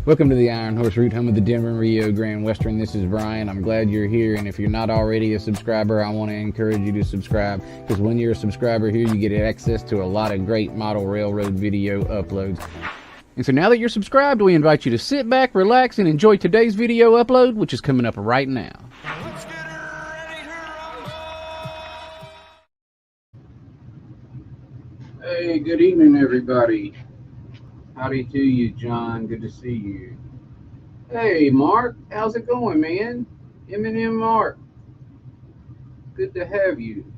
Welcome to the Iron Horse Route, home of the Denver and Rio Grande Western. This is Brian. I'm glad you're here, and if you're not already a subscriber, I want to encourage you to subscribe, because when you're a subscriber here, you get access to a lot of great model railroad video uploads. And so now that you're subscribed, we invite you to sit back, relax, and enjoy today's video upload, which is coming up right now. Let's get ready to rumble! Hey, good evening, everybody. Howdy to you, John. Good to see you. Hey, Mark. How's it going, man? Eminem Mark. Good to have you.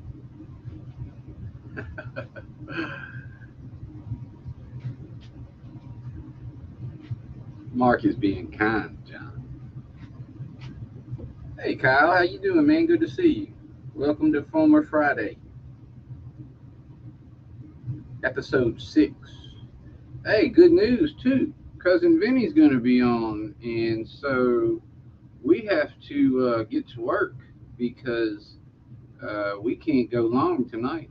Mark is being kind, John. Hey, Kyle. How you doing, man? Good to see you. Welcome to Former Friday, episode 6. Hey, good news, too. Cousin Vinny's going to be on, and so we have to get to work because we can't go long tonight,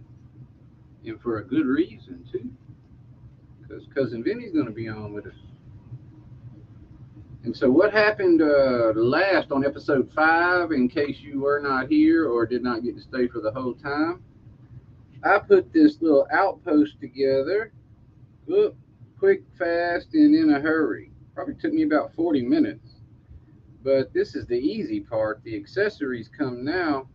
and for a good reason, too, because Cousin Vinny's going to be on with us. And so what happened last on episode 5, in case you were not here or did not get to stay for the whole time, I put this little outpost together. Look, quick, fast, and in a hurry. Probably took me about 40 minutes. But this is the easy part. The accessories come now.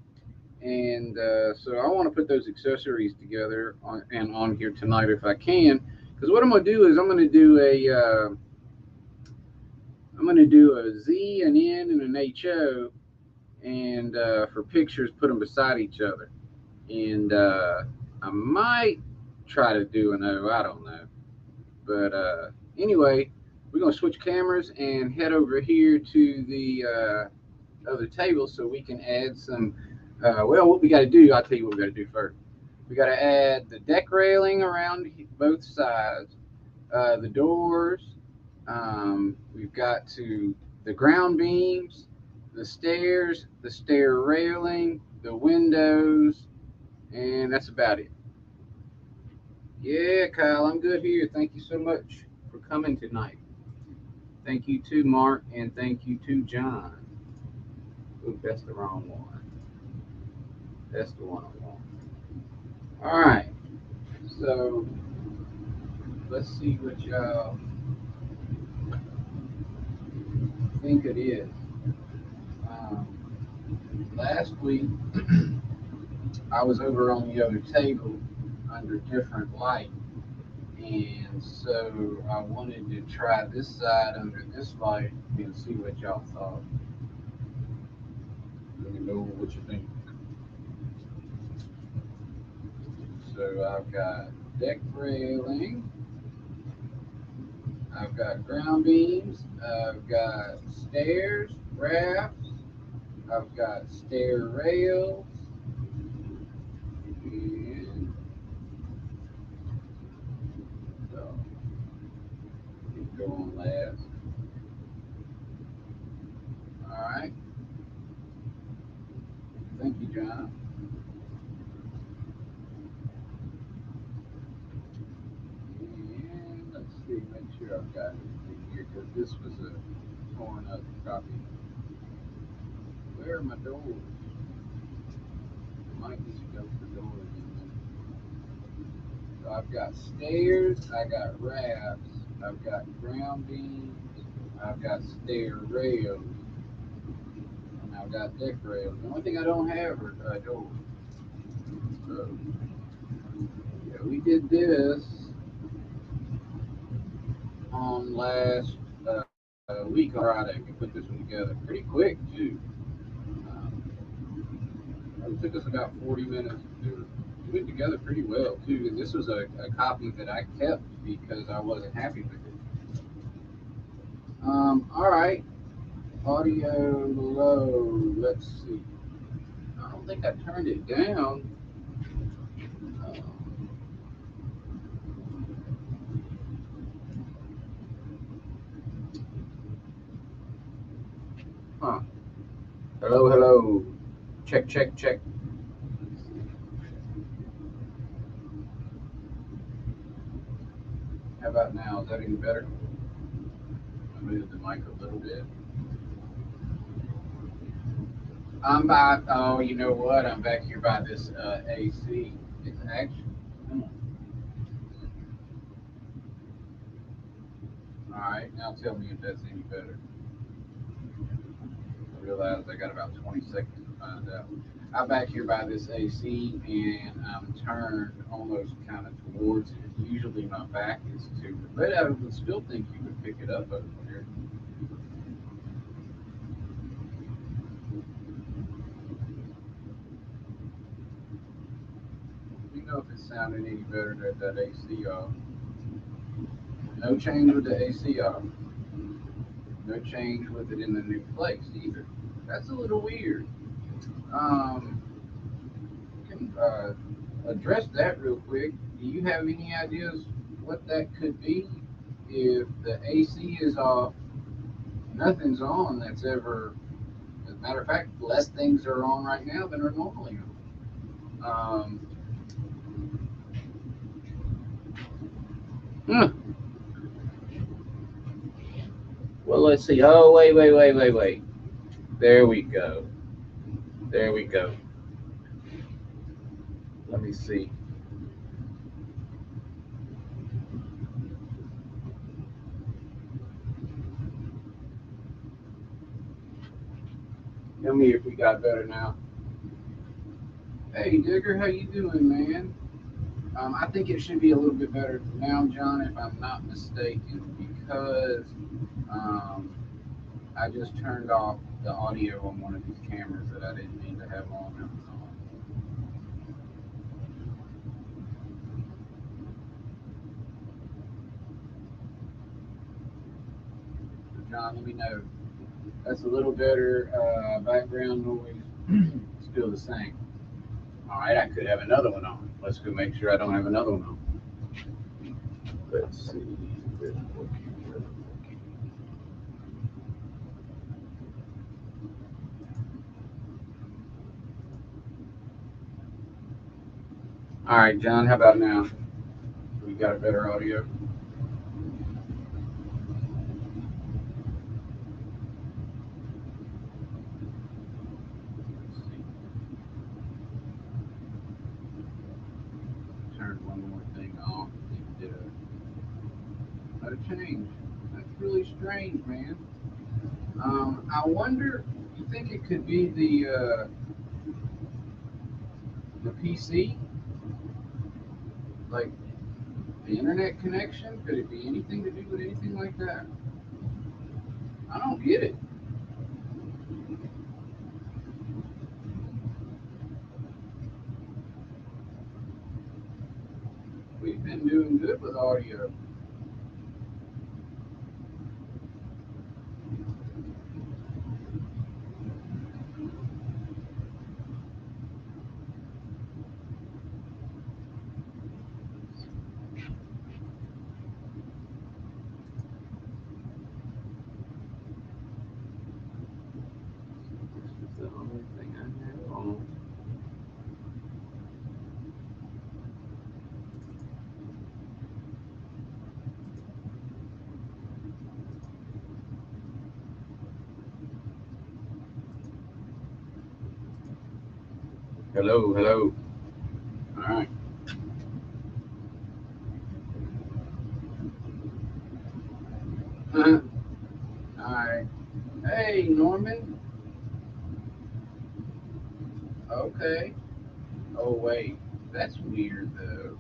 And so I want to put those accessories together on here tonight if I can. Because what I'm going to do is I'm going to do a Z, an N, and an HO. And for pictures, put them beside each other. And I might try to do an O. I don't know. But anyway, we're going to switch cameras and head over here to the other table so we can add some, well, what we got to do, I'll tell you what we got to do first. We got to add the deck railing around both sides, the doors, we've got to the ground beams, the stairs, the stair railing, the windows, and that's about it. Yeah, Kyle, I'm good here. Thank you so much for coming tonight. Thank you to Mark, and thank you to John. Oop, that's the wrong one. That's the one I want. All right. So let's see what y'all think it is. Last week, I was over on the other table under different light. And so I wanted to try this side under this light and see what y'all thought. Let me know what you think. So I've got deck railing, I've got ground beams, I've got stairs, rafts, I've got stair rails, and so go on last. All right. Thank you, John. And let's see, make sure I've got everything here because this was a torn up copy. Where are my doors? I might need to go for doors in a minute. So I've got stairs, I got rafts, I've got ground beams, I've got stair rails, and I've got deck rails. The only thing I don't have are doors. So yeah, we did this on last week on Friday. We put this one together pretty quick too. It took us about 40 minutes to do it. We went together pretty well too. And this was a copy that I kept because I wasn't happy with it. All right. Audio low. Let's see. I don't think I turned it down. Huh. Hello, hello. Check, check, check. How about now? Is that any better? move the mic a little bit. I'm by, oh, you know what? I'm back here by this AC. It's actually, come on. All right, now tell me if that's any better. I realize I got about 20 seconds to find out. I'm back here by this AC and I'm turned almost kind of towards it. Usually my back is to it, but I would still think you would pick it up over there. Let me know if it's sounding any better than that AC off. No change with the AC off. No change with it in the new place either. That's a little weird. Um, can address that real quick. Do you have any ideas what that could be? If the AC is off, nothing's on that's ever. As a matter of fact, less things are on right now than are normally on. Hmm. Well, let's see. Oh, wait. There we go. There we go. Let me see. Tell me if we got better now. Hey, Digger, how you doing, man? I think it should be a little bit better now, John, if I'm not mistaken, because um, I just turned off the audio on one of these cameras that I didn't mean to have on. That was on. So, John, let me know. That's a little better background noise. Still the same. All right, I could have another one on. Let's go make sure I don't have another one on. Let's see. All right, John, how about now? We got a better audio. Let's see. Turn one more thing off. Did a change. That's really strange, man. I wonder. You think it could be the PC, like the internet connection? Could it be anything to do with anything like that? I don't get it. We've been doing good with audio. This is the only thing I have on. Hello, hello. All right. All right. Hey, Norman. Okay. Oh, wait. That's weird, though.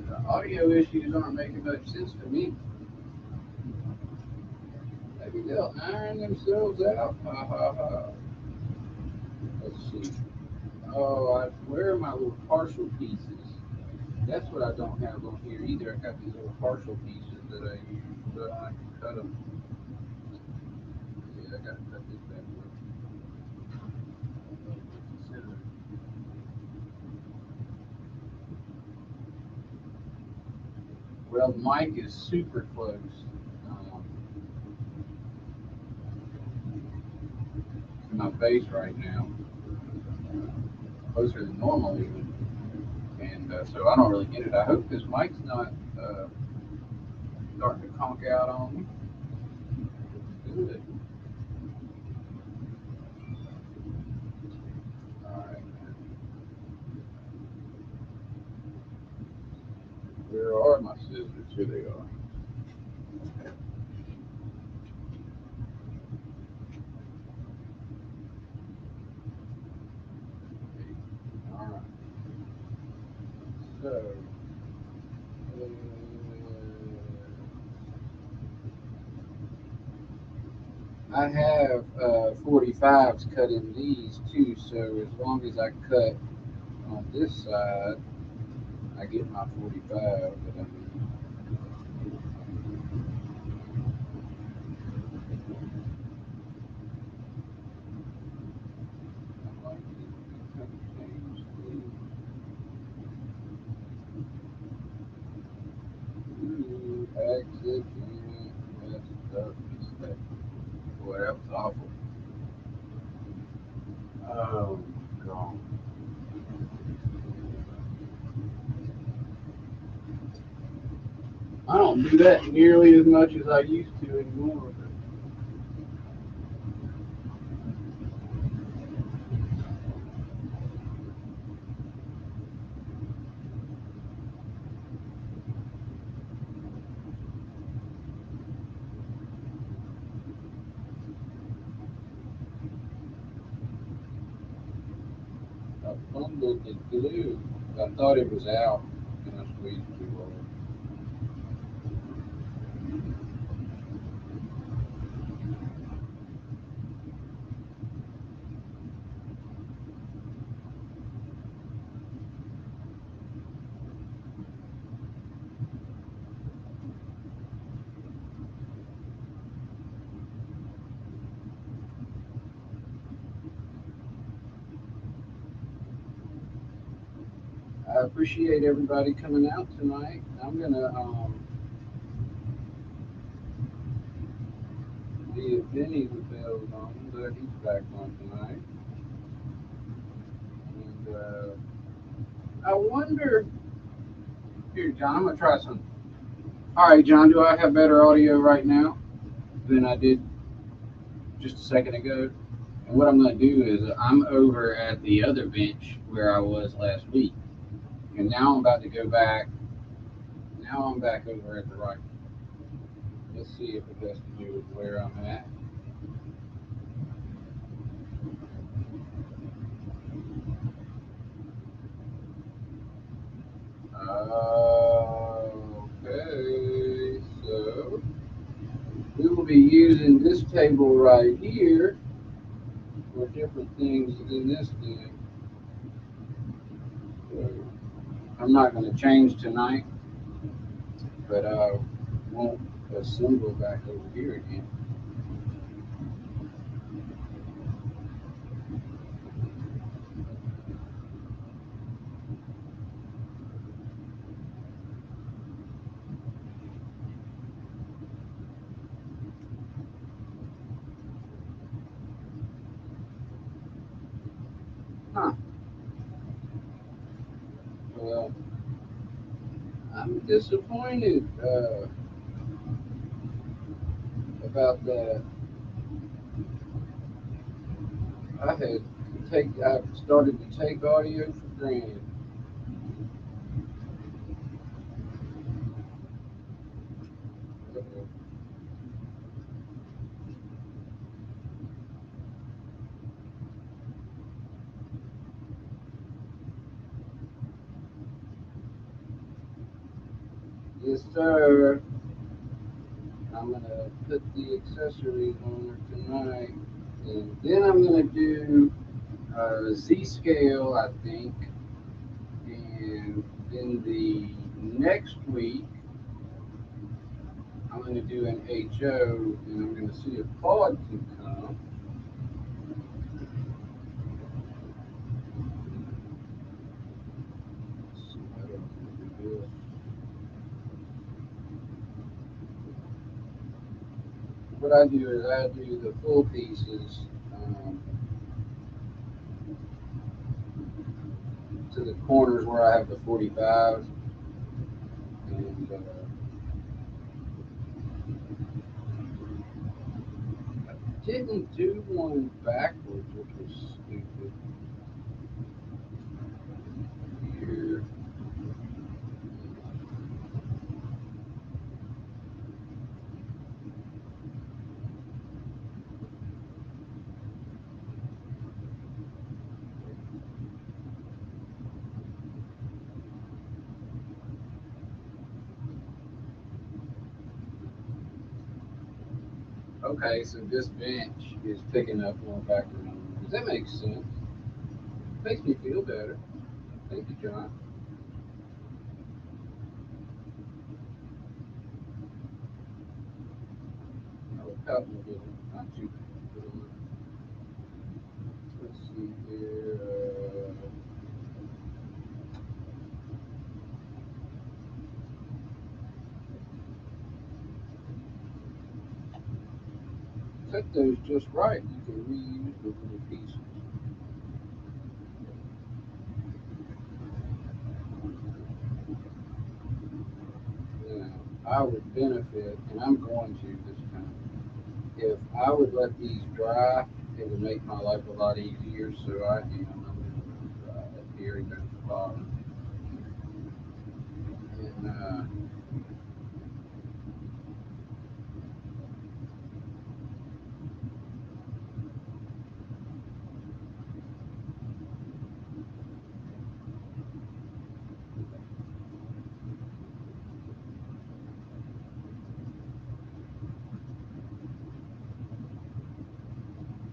The audio issues aren't making much sense to me. Maybe they'll iron themselves out. Ha ha ha. Let's see. Oh, where are my little partial pieces? That's what I don't have on here either. I got these little partial pieces that I use, but I can cut them. Yeah, I gotta cut this bad boy. Well, the mic is super close to my face right now, closer than normal even. And So I don't really get it. I hope this mic's not starting to conk out on me. Good. All right. Where are my scissors? Here they are. All right. So. I have 45s cut in these too, so as long as I cut on this side, I get my 45 that I need. I like it. Change exit, and messed up mistake. Boy, that was awful. Oh, God. I don't do that nearly as much as I used to anymore. I fumbled the glue. I thought it was out, and I squeezed too hard. I appreciate everybody coming out tonight. I'm gonna see if Benny Bell's on, but he's back on tonight. And I wonder. Here, John, I'm gonna try something. All right, John, do I have better audio right now than I did just a second ago? And what I'm gonna do is I'm over at the other bench where I was last week, and now I'm about to go back. Now I'm back over at the right. Let's see if it has to do with where I'm at. Okay, so we will be using this table right here for different things than this thing. So I'm not going to change tonight, but I won't assemble back over here again. Huh. Well, I'm disappointed about that. I started to take audio for granted. Yes, sir. I'm gonna put the accessories on her tonight, and then I'm gonna do Z scale, I think, and then the next week I'm gonna do an HO, and I'm gonna see if Claude can come. Let's see how do I do this. What I do is I do the full pieces. to the corners where I have the 45s. And I didn't do one backwards, which was stupid. Here. Okay, so this bench is picking up more backward numbers. That makes sense. Makes me feel better. Thank you, John. Oh, a couple of little, not too little. Let's see here. Cut those just right. You can reuse the little pieces. Now, I would benefit, and I'm going to this time. If I would let these dry, it would make my life a lot easier. So I am. I'm going to dry that here and down the bottom.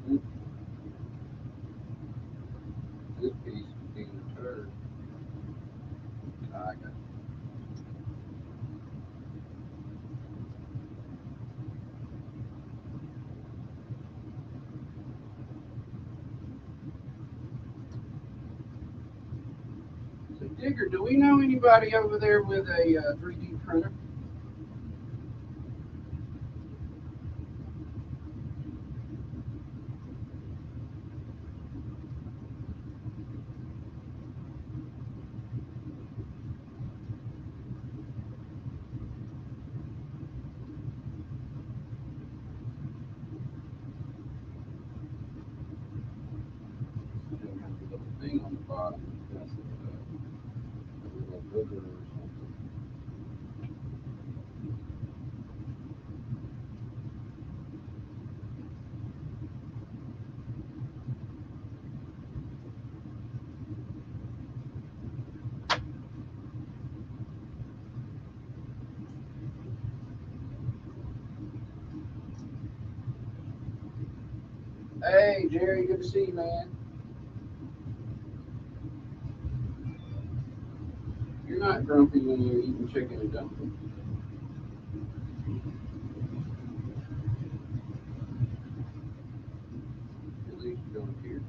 And this piece is being a turd. I got So, Digger, do we know anybody over there with a 3D printer? It doesn't have a little thing on the bottom. That's a little booger or something. Hey, Jerry, good to see you, man. You're not grumpy when you're eating chicken and dumplings. At least you don't appear to.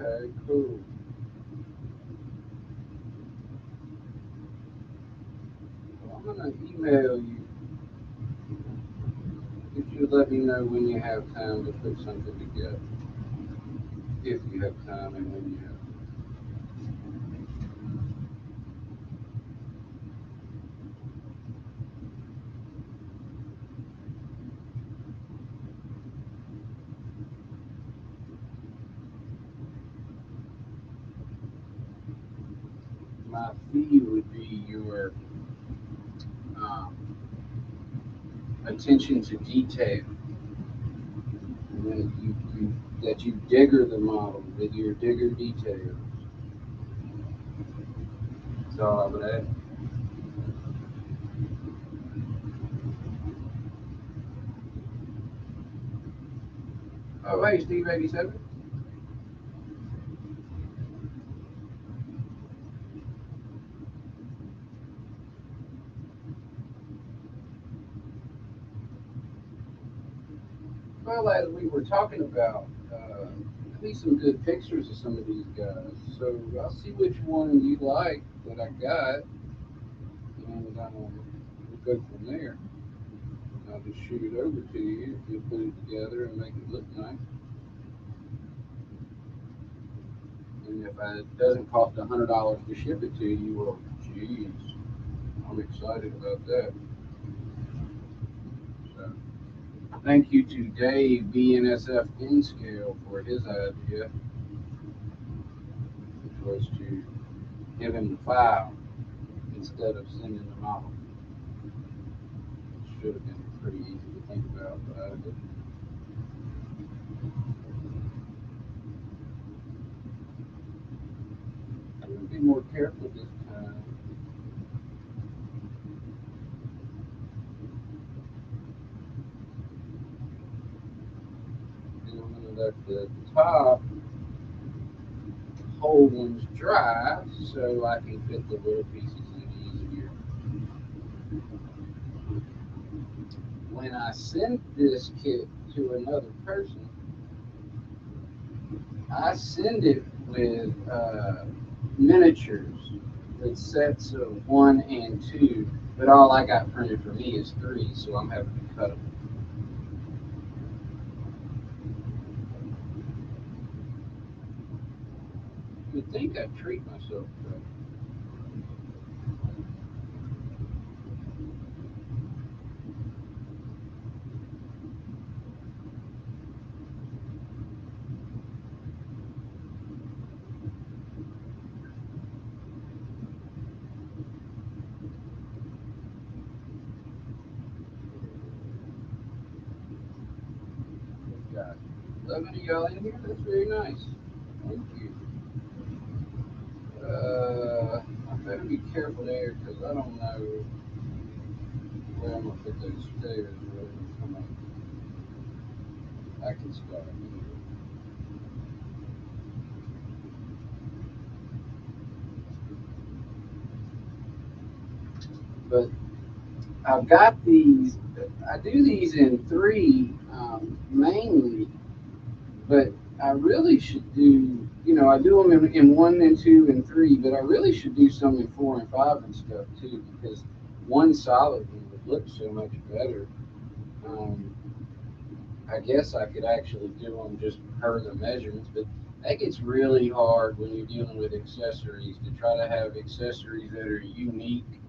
Okay, cool. Well, I'm gonna email you if you let me know when you have time to put something together. If you have time and when you have. My fee would be your um, attention to detail. And then that you digger the model with your digger details. That's all I would ask. Oh, hey, Steve 87. Well, as we were talking about, be some good pictures of some of these guys. So I'll see which one you like that I got, and we'll go from there. I'll just shoot it over to you if you put it together and make it look nice. And if it doesn't cost $100 to ship it to you, well, geez, I'm excited about that. So, thank you to Dave BNSF in scale for his idea, which was to give him the file instead of sending the model. It should have been pretty easy to think about, but I didn't. I'm going to be more careful this time. And I'm going to let the top whole ones dry so I can fit the little pieces in easier. When I sent this kit to another person, I send it with miniatures with sets of 1 and 2, but all I got printed for me is 3, so I'm having to cut them. You'd think I'd treat myself, but got 11 of y'all in here. That's very nice. Thank you. I better be careful there because I don't know where I'm gonna put those stairs. Where they're come up. I can start here. But I've got these. I do these in 3 mainly, but I really should do. I do them in 1 and 2 and 3, but I really should do some in 4 and 5 and stuff too, because one solid one would look so much better. Um, I guess I could actually do them just per the measurements, but that gets really hard when you're dealing with accessories to try to have accessories that are unique.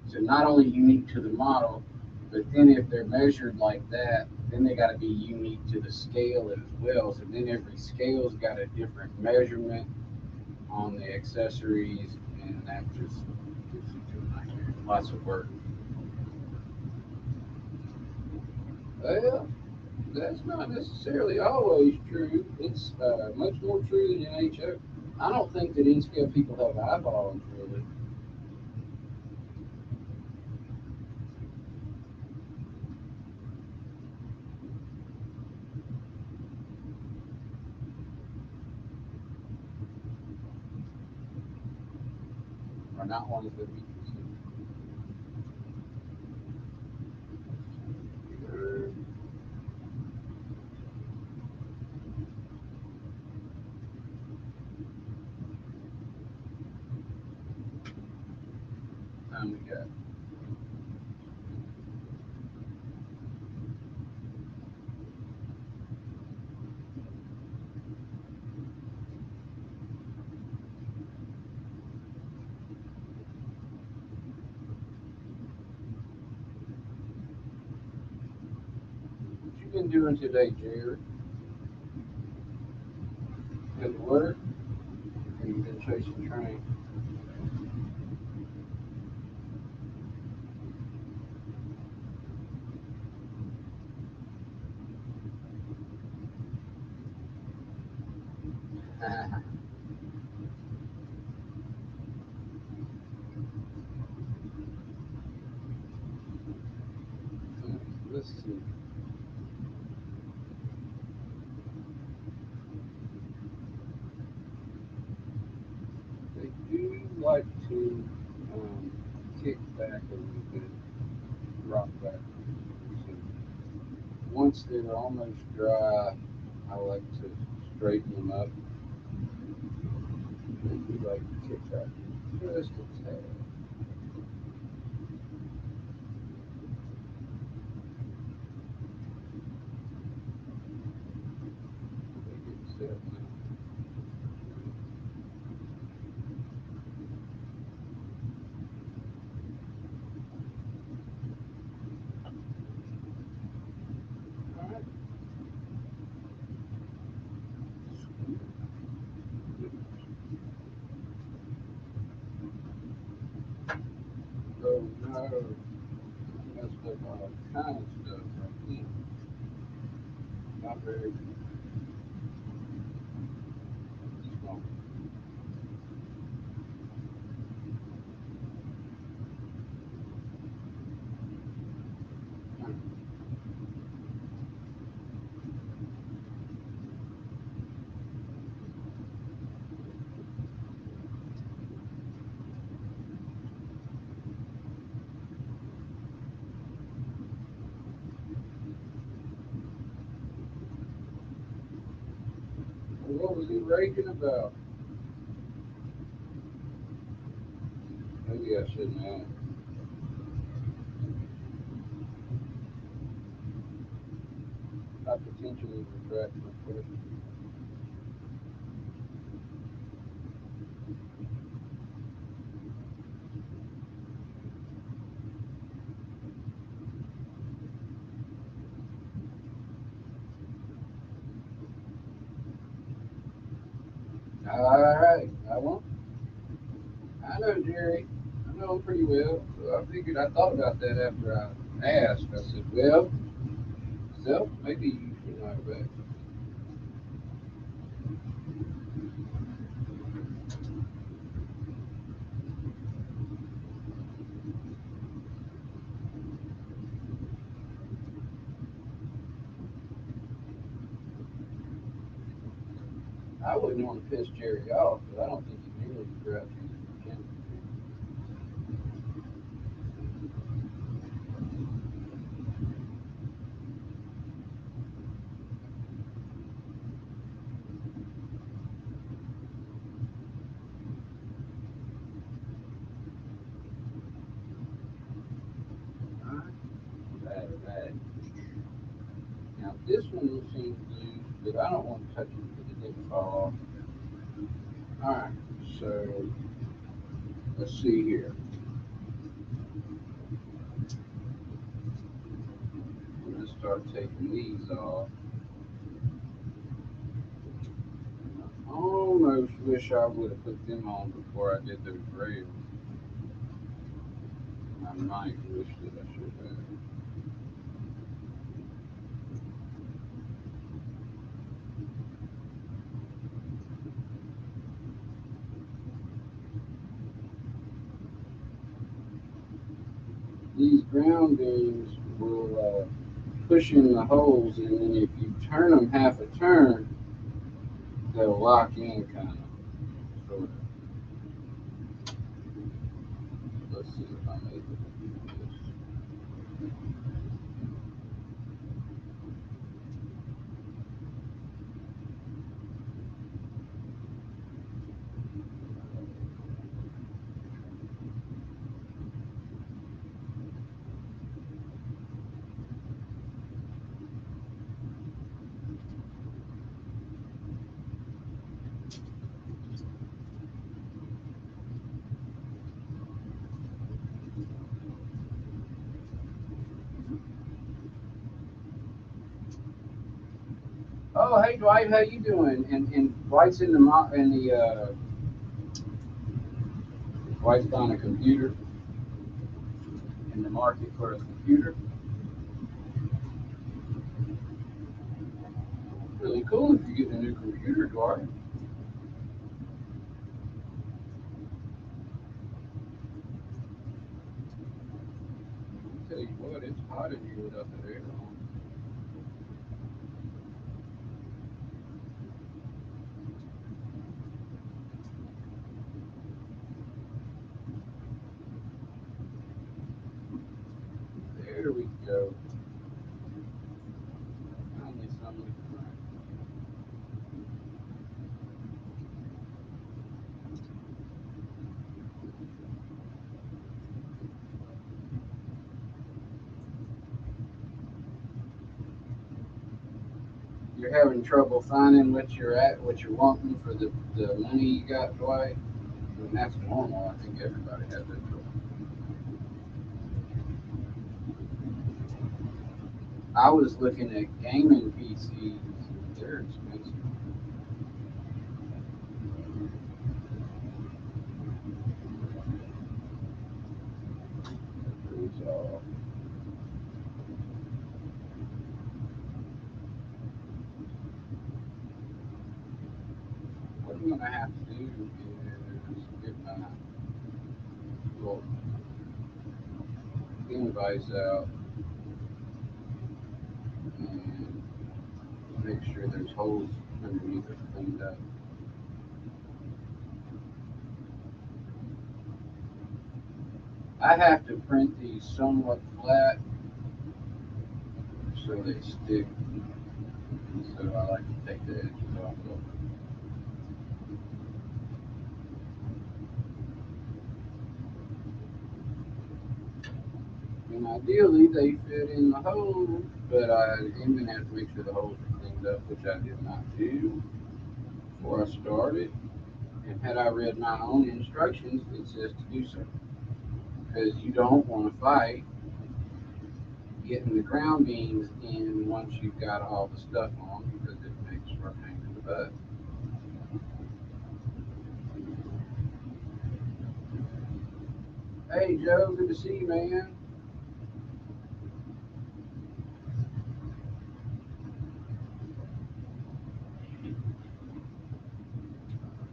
So not only unique to the model, but then if they're measured like that, then they got to be unique to the scale as well. So then every scale's got a different measurement on the accessories, and that just gets into a nightmare. Lots of work. Well, that's not necessarily always true. It's much more true than NHO. I don't think that in-scale people have eyeballs, really. Or not ones that we can see. Time we got. What you been doing today, Jared? Been to work? Or you been chasing train? Let's see. They do like to kick back a little bit, rock back. So once they're almost dry, I like to straighten them up. Maybe like to kick that just a tad. Make it set now. All right. Oh no, messed up all kinds of stuff right here. Not very strong. What was he raging about? Maybe I shouldn't have. I potentially retract my question. All right, I won't. I know Jerry. I know him pretty well. So I figured I thought about that after I asked. I said, well, self, maybe you should know back. I wouldn't want to piss Jerry off, but I don't think he's nearly as grouchy as he can be. All right, bad. Now this one will seem loose, but I don't want to touch it because it didn't fall off. All right, so let's see here. I'm gonna start taking these off. I almost wish I would have put them on before I did those rails. I might wish that I should have. These ground beams will push in the holes, and then if you turn them half a turn, they'll lock in kind of, sort of. Let's see if I'm able to do this. Oh, hey Dwight, how you doing? And Dwight's in the Dwight's buying a computer in the market for a computer. Really cool if you get a new computer, Dwight. I'll tell you what, it's hot in here without that air on. There we go. Finally, something. you're having trouble finding what you're at, what you're wanting for the money you got, Dwight. I mean, that's normal. I think everybody has that trouble. I was looking at gaming PCs. They're expensive. So, what I'm gonna have to do is get my little device out and make sure there's holes underneath it cleaned up. I have to print these somewhat flat so they stick. And so I like to take the edges off of them. And ideally they fit in the holes, but I am gonna have to make sure the holes are cleaned up, which I did not do before I started. And had I read my own instructions, it says to do so. Because you don't want to fight getting the ground beans in once you've got all the stuff on because it makes for a pain in the butt. Hey Joe, good to see you, man.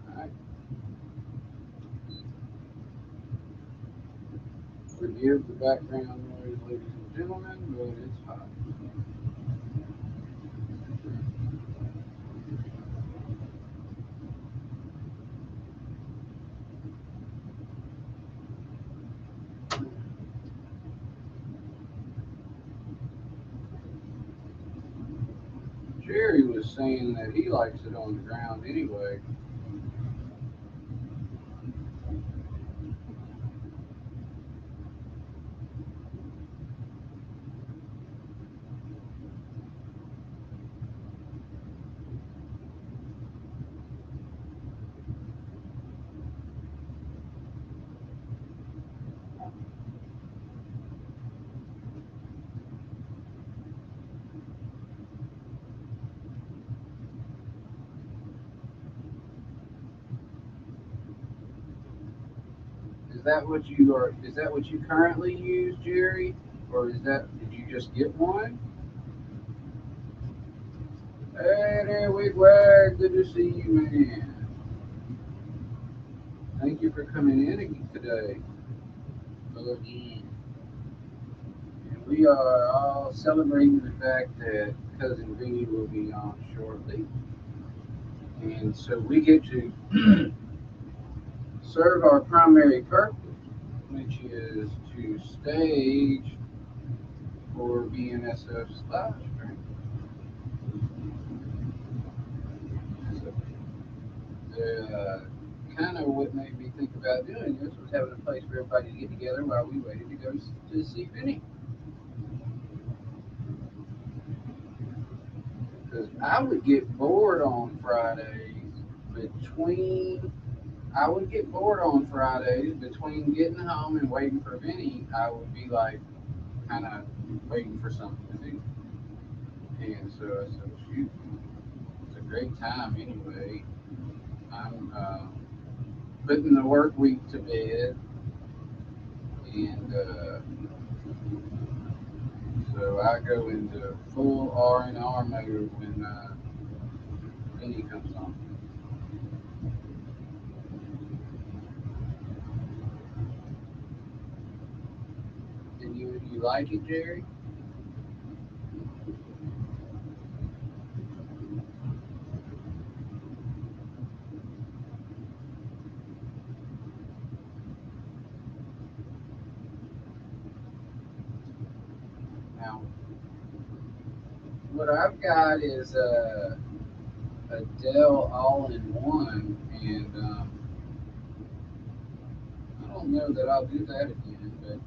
All right. Forgive the background noise, ladies and gentlemen, but it's hot. Jerry was saying that he likes it on the ground anyway. Is that what you are? Is that what you currently use, Jerry, or is that did you just get one? Hey there, Wigwag. Good to see you, man. Thank you for coming in today. Again. And we are all celebrating the fact that Cousin Vinny will be on shortly. And so we get to serve our primary purpose, which is to stage for BNSF's live stream. So kind of what made me think about doing this was having a place for everybody to get together while we waited to go to see Vinny. Because I would get bored on Fridays between I would get bored on Fridays between getting home and waiting for Vinny. I would be like kind of waiting for something to do. And so I said, shoot, it's a great time anyway. I'm putting the work week to bed, and so I go into full R&R mode when Vinny comes on. And you like it, Jerry? Now, what I've got is a Dell all-in-one, and I don't know that I'll do that again. But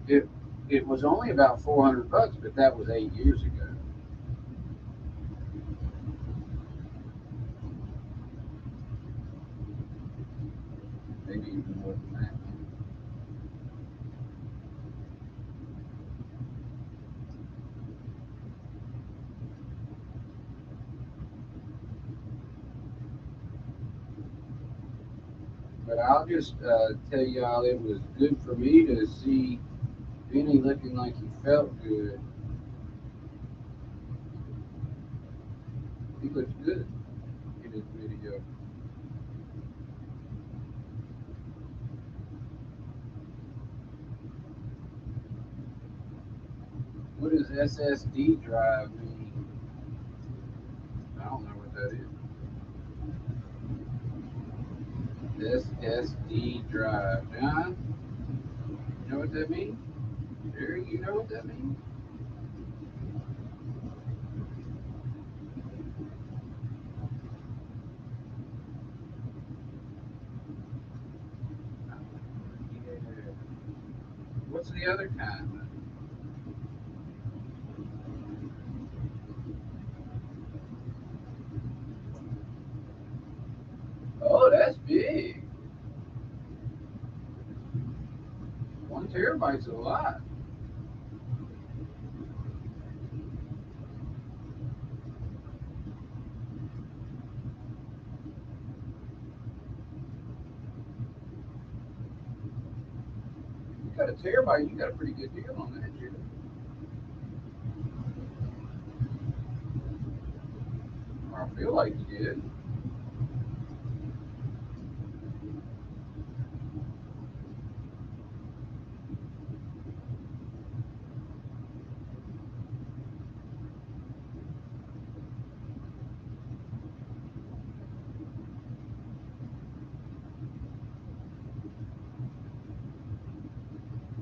it it was only about $400, but that was 8 years ago. But I'll just tell y'all it was good for me to see Vinny looking like he felt good. He looked good in his video. What does SSD drive mean? I don't know what that is. SSD drive. John, you know what that means? Jerry, you know what that means? Yeah. What's the other kind? Oh, that's big. 1 terabyte's a lot. You got a terabyte, you got a pretty good deal on that, Jerry. Or I feel like you did.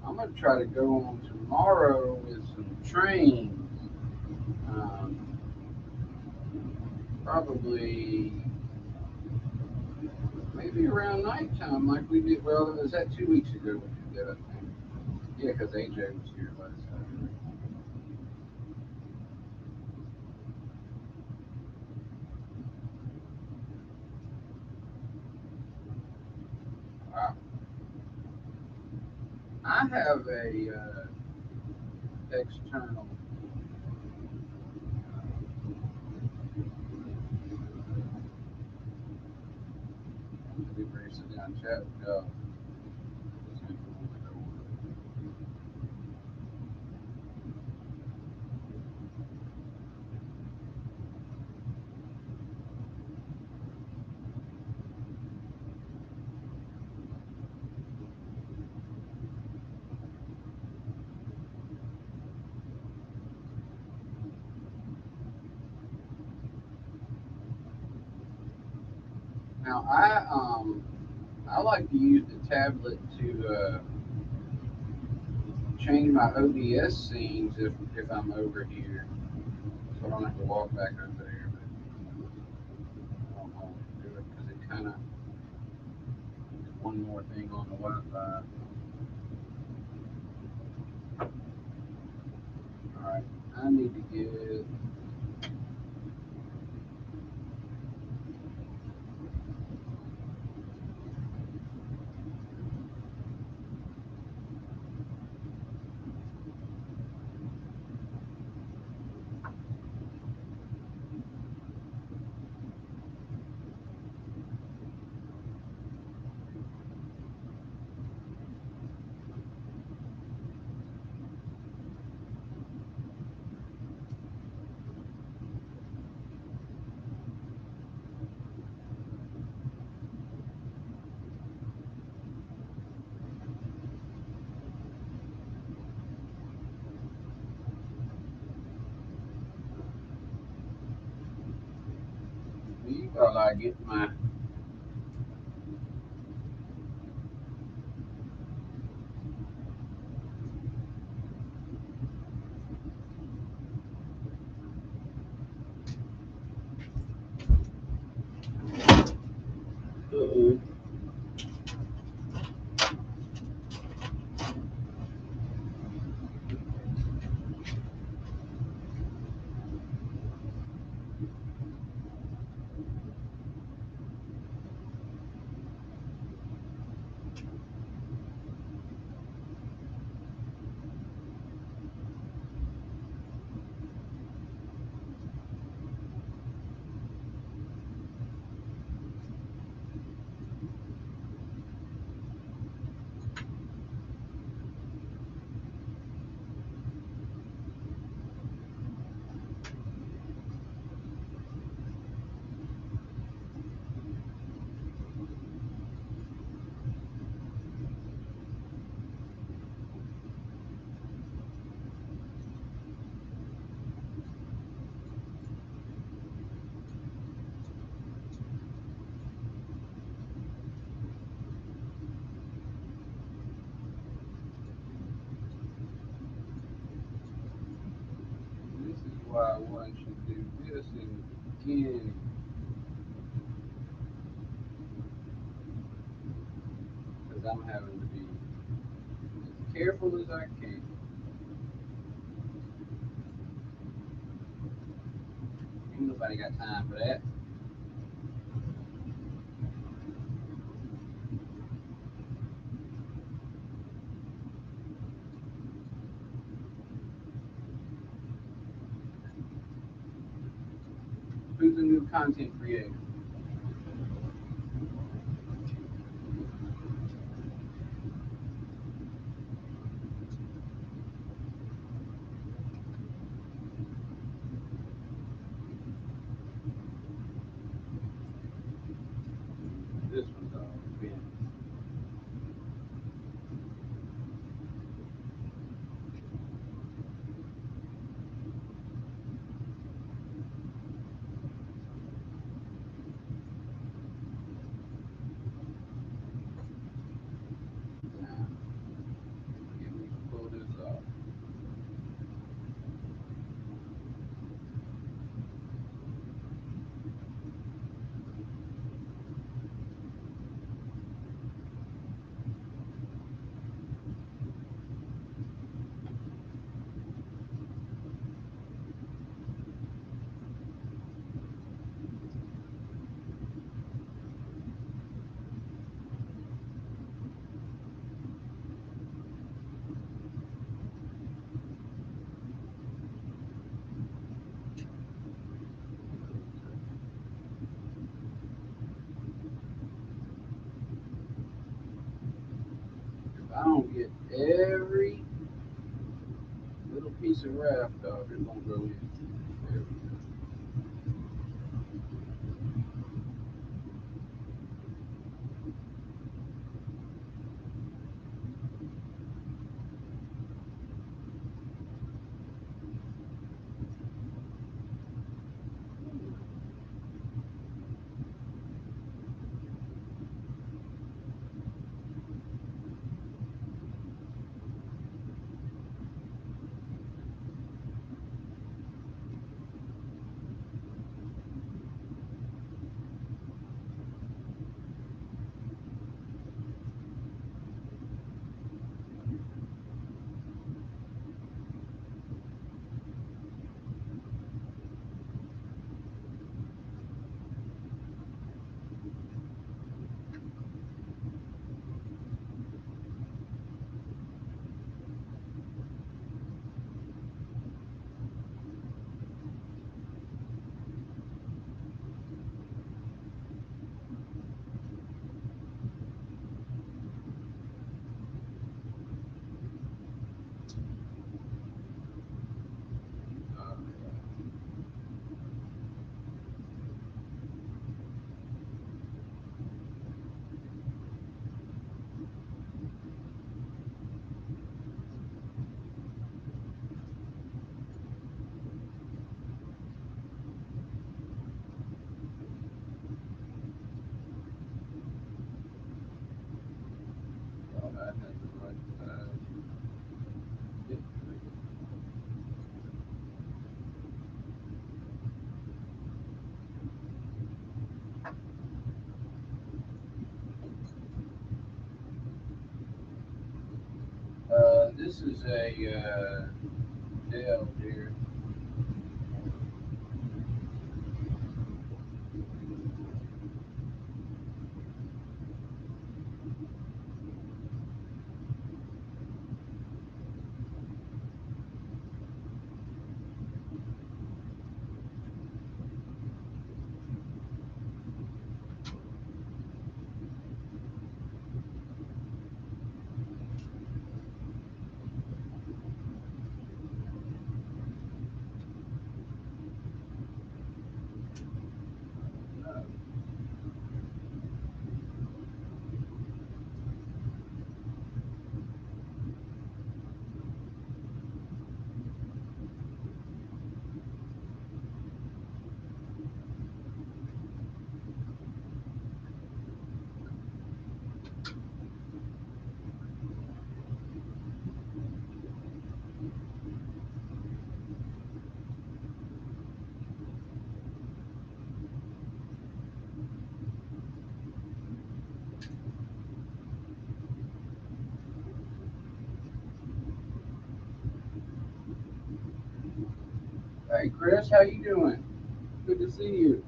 I'm gonna try to go on tomorrow with some trains. Um, Probably maybe around nighttime, like we did. Well, was that 2 weeks ago we did that? I think. Yeah, because AJ was here last Saturday. Wow. I have a external. We ready to sit down and chat. Go. Now I like to use the tablet to change my ODS scenes if I'm over here, so I don't have to walk back over there. But I don't always do it because it kind of is one more thing on the Wi-Fi. All right, I need to get. While I get my. Uh-oh. why one should do this in the beginning. Because I'm having to be as careful as I can. Ain't nobody got time for that. Who's a new content creator? This one's all been. Now, get me to pull this off. If I don't get every little piece of raft off, it won't go in. There we go. Thought I had the right size. Yep. This is a Dell here. Hey Chris, how you doing? Good to see you.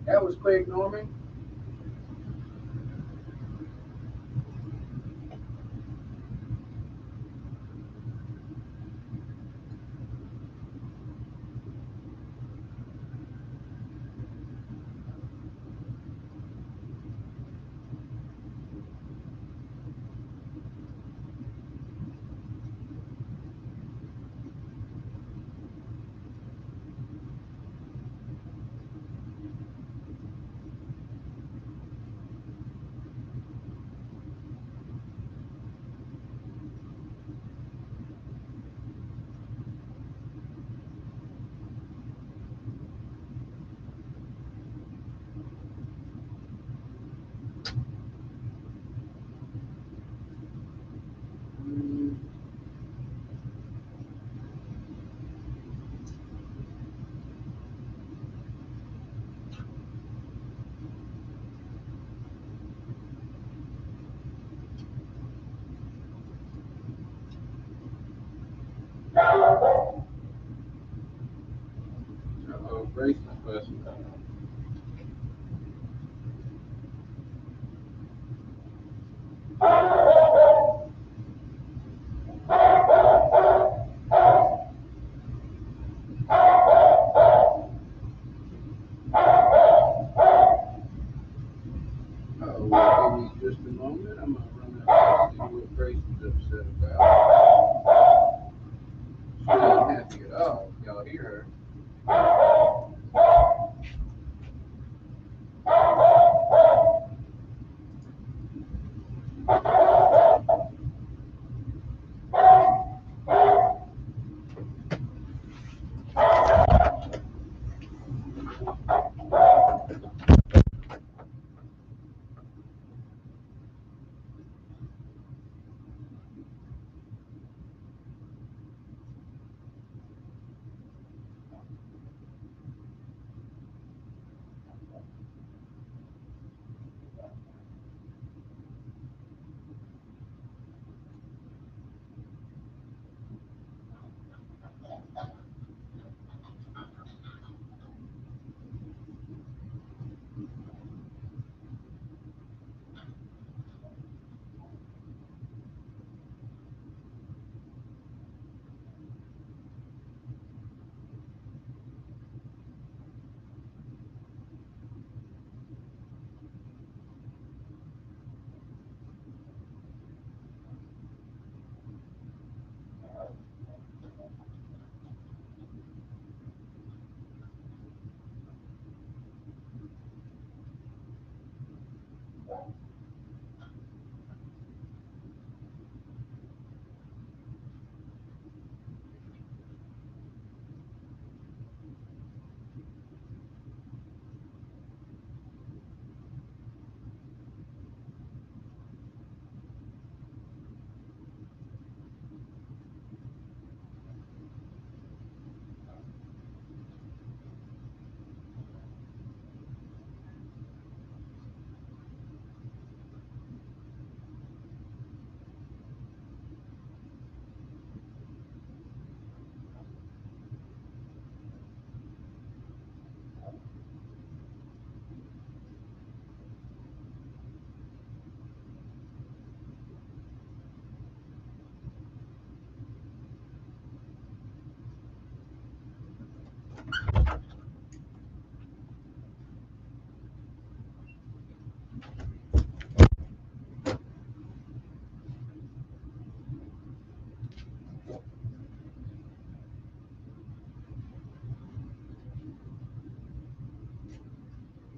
That was quick, Norman. Uh-oh, Grace is busting. Oh, give me just a moment. I'm gonna run out and see what Grace is upset about. She ain't happy at all. Y'all hear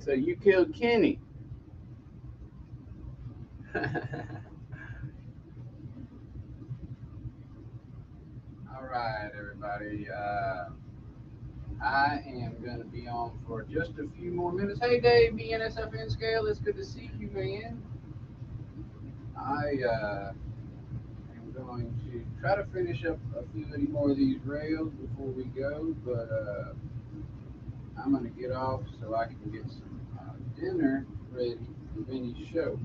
So you killed Kenny. All right, everybody. I am going to be on for just a few more minutes. Hey, Dave, BNSFN Scale. It's good to see you, man. I am going to try to finish up a few more of these rails before we go, but I'm going to get off so I can get some dinner ready for Vinny's show.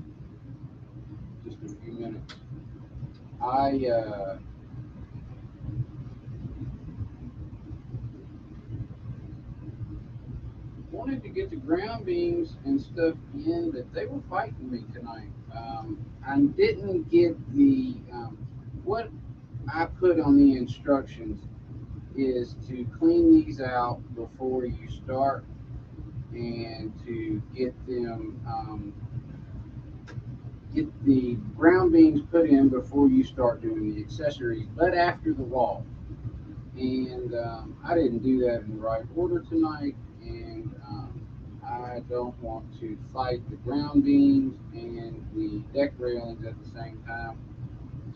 Just in a few minutes. I wanted to get the ground beams and stuff in, but they were fighting me tonight. I didn't get what I put on the instructions is to clean these out before you start and to get the ground beams put in before you start doing the accessories, but after the wall. And I didn't do that in the right order tonight, and I don't want to fight the ground beams and the deck railings at the same time,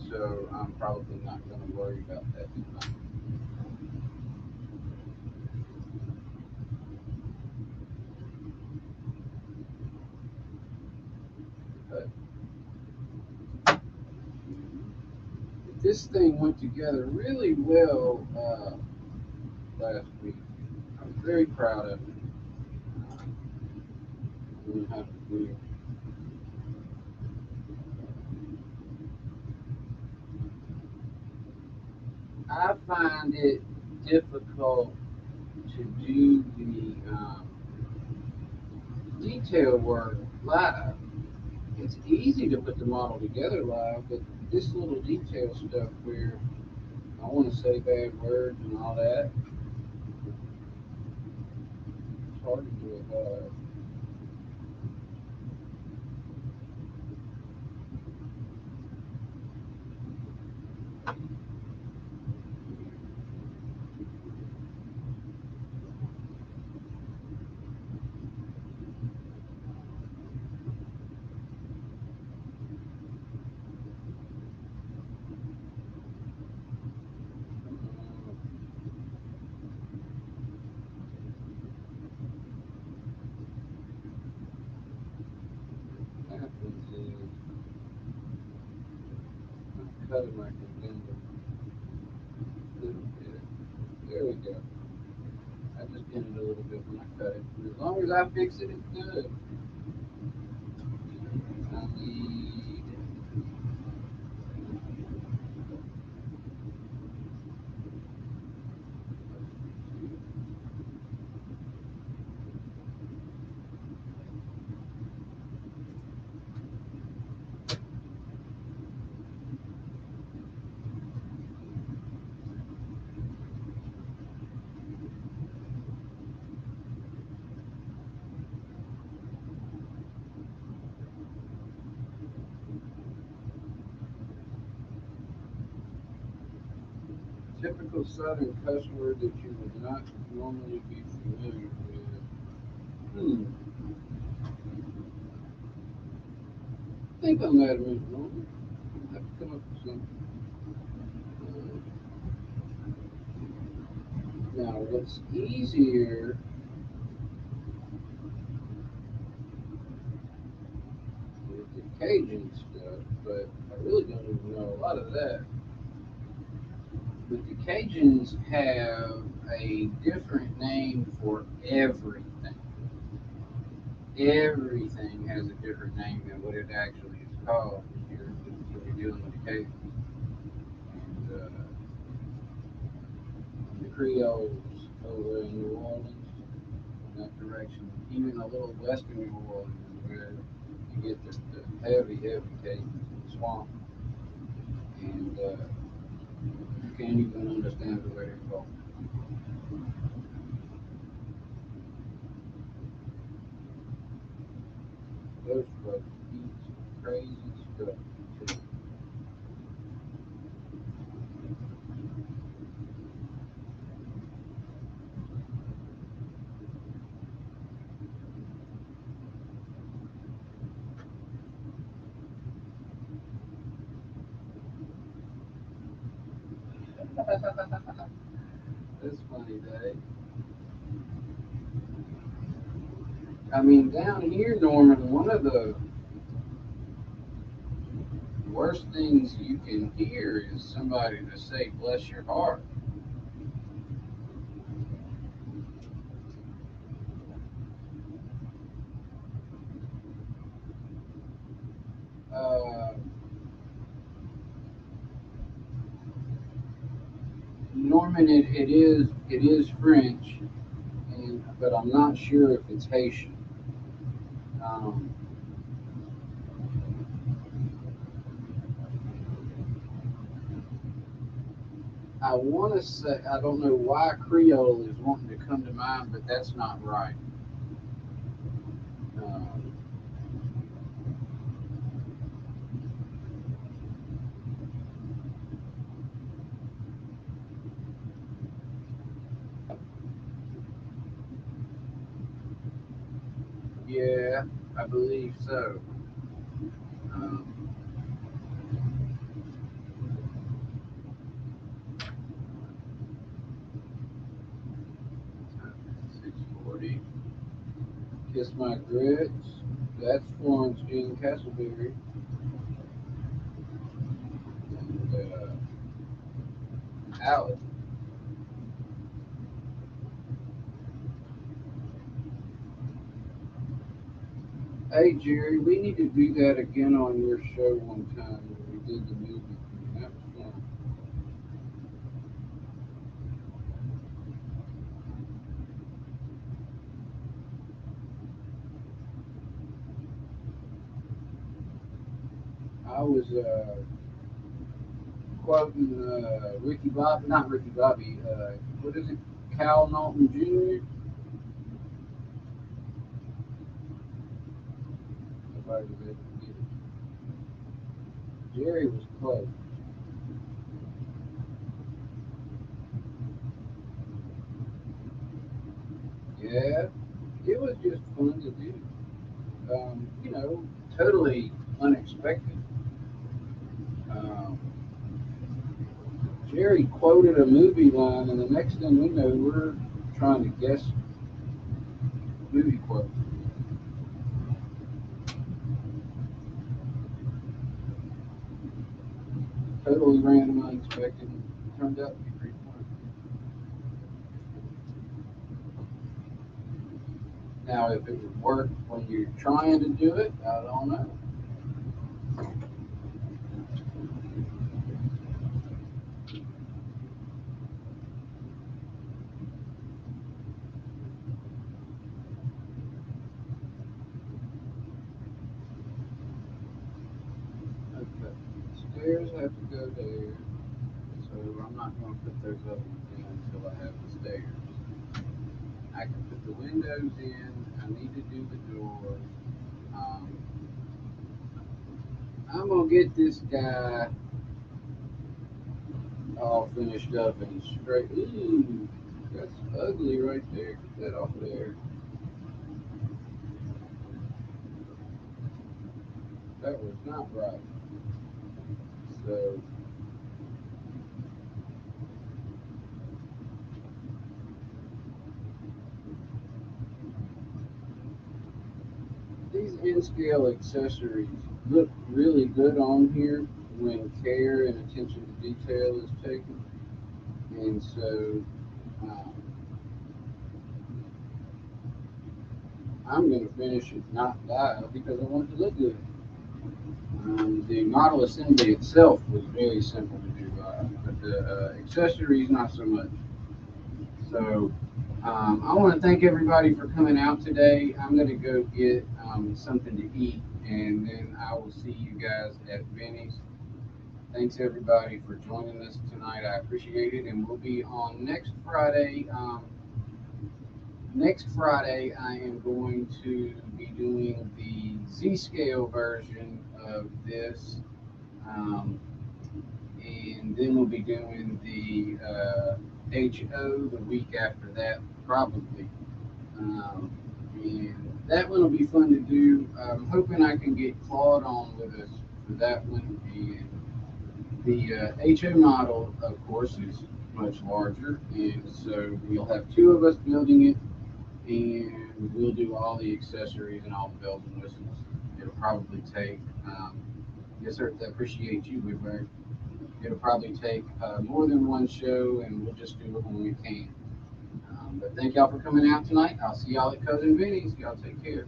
so I'm probably not going to worry about that tonight. But this thing went together really well last week. I was very proud of it. We have to do. I find it difficult to do the detail work live. It's easy to put the model together live, but this little detail stuff where I want to say bad words and all that, it's hard to do it live. What happens is I'm cutting my condenser a little bit. There we go. I just did it a little bit when I cut it. As long as I fix it, it's good. I need typical Southern cuss word that you would not normally be familiar with. Hmm. I think I'm at a normal. I have to come up with something. Now, what's easier with the Cajun stuff, but I really don't even know a lot of that. But the Cajuns have a different name for everything. Everything has a different name than what it actually is called when you're dealing with the Cajuns. And the Creoles over in New Orleans, in that direction, even a little western New Orleans, where you get the heavy, heavy Cajuns in the swamp. And you can't even understand the way they're called. Those folks eat some crazy stuff too. That's funny, Dave. I mean, down here, Norman, one of the worst things you can hear is somebody to say, bless your heart. Uh, Norman, it is French, but I'm not sure if it's Haitian. Um, I want to say I don't know why Creole is wanting to come to mind, but that's not right. Um, yeah, I believe so. Um, 640. Kiss My Grits. That's Florence Jean Castleberry. And Alex. Hey Jerry, we need to do that again on your show one time when we did the movie. That was fun. I was quoting Ricky Bobby, not Ricky Bobby. What is it? Cal Naughton Jr. Nobody was able to get it. Jerry was close. Yeah, it was just fun to do. Totally unexpected. Um, Jerry quoted a movie line, and the next thing we know, we're trying to guess movie quotes. Totally random, unexpected, and turned out to be pretty fun. Now, if it would work when you're trying to do it, I don't know. Okay, stairs have to go there, so I'm not going to put those other ones in until I have the stairs. I can put the windows in. I need to do the doors. Um, I'm gonna get this guy all finished up and straight. Ooh, that's ugly right there. Get that off there. That was not right. So these in-scale accessories look really good on here when care and attention to detail is taken. And so um, I'm going to finish it not live because I want it to look good. The model assembly itself was very simple to do, but the accessories not so much. So I want to thank everybody for coming out today. I'm going to go get something to eat, and then I will see you guys at Benny's. Thanks everybody for joining us tonight. I appreciate it, and we'll be on next Friday. Next Friday, I am going to be doing the Z scale version of this. Um, and then we'll be doing the HO the week after that, probably. Um, and that one will be fun to do. I'm hoping I can get Claude on with us for that one. And the HO model, of course, is much larger, and so we'll have two of us building it, and we'll do all the accessories and all the bells and whistles. It'll probably take, yes sir, I appreciate you, Woodbury. It'll probably take more than one show, and we'll just do it when we can. But thank y'all for coming out tonight. I'll see y'all at Cousin Vinny's. Y'all take care.